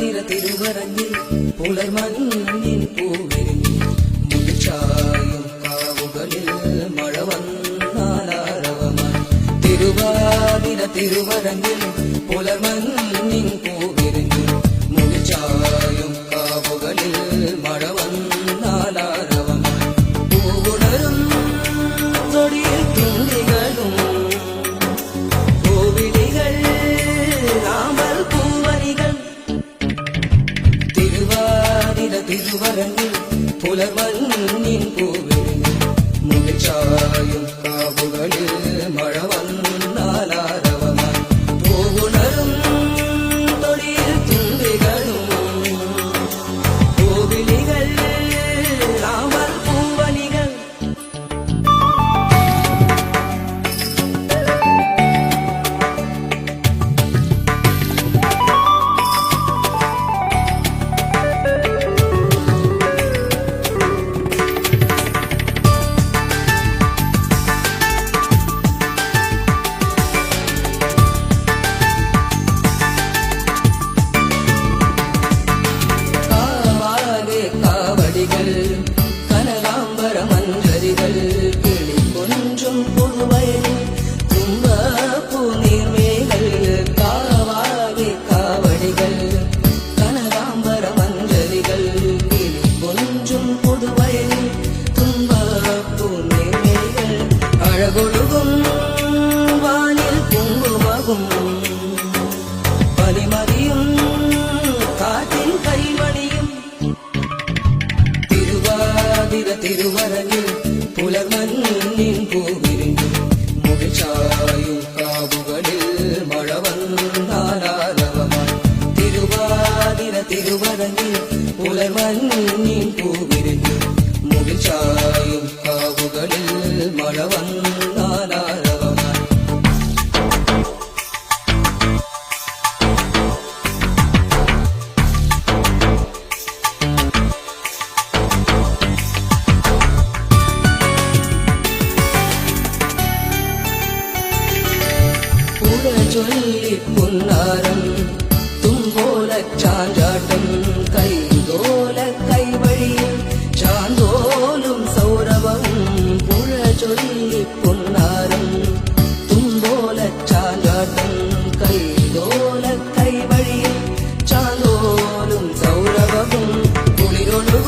തിരുവരങ്ങിൽ പുലർമഞ്ഞിൻ പൂവിരിഞ്ഞു മുടിച്ചായും കാവുകളിൽ മഴ വന്നാലാരവമായി തിരുവാതിര തിരുവരങ്ങിൽ പുലർമഞ്ഞിൻ പൂവിരിഞ്ഞു മുടിച്ചായും കാവുകളിൽ മഴ വന്നാലാരവമായി പൂവുണരും തൊടിയിൽ തുള്ളികളും കോവിലികൾ രാമൽ പൂവനികൾ തിരുവരങ്ങിൽ പുലർമഞ്ഞിൻ പൂവിരിഞ്ഞു മുടിച്ചായും കാവുകളിൽ മഴ വന്നാലാരവമായി പൂവുണരും തൊടിയിൽ തുള്ളികളും കോവിലികൾ രാമൽ പൂവനികൾ കനകാംബര മഞ്ജരികൾ കിളികൊഞ്ചും പുതുവയലിൽ തുമ്പപ്പൂ നീർമേകൾ കാവാകെ കാവടികൾ കനകാംബര മഞ്ജരികൾ കിളികൊഞ്ചും പുതുവയലിൽ തുമ്പപ്പൂ നീർമേകൾ അഴകൊഴുകും വാനിൽ കുങ്കുമകും പനിമറിയും കാറ്റിൻ കൈമണിയും തിരുവരങ്ങിൽ പുലർമഞ്ഞിൻ പൂവിരിഞ്ഞു മുടിച്ചായും കാവുകളിൽ മഴ വന്നാലാരവമായി തിരുവരങ്ങിൽ പുലർമഞ്ഞിൻ പൂവിരിഞ്ഞു മുടിച്ചായും കാവുകളിൽ മഴ വന്നാലാരവമായി ചൊല്ലിപ്പുന്നാരം തുമ്പോല ചാഞ്ചാട്ടം കൈതോല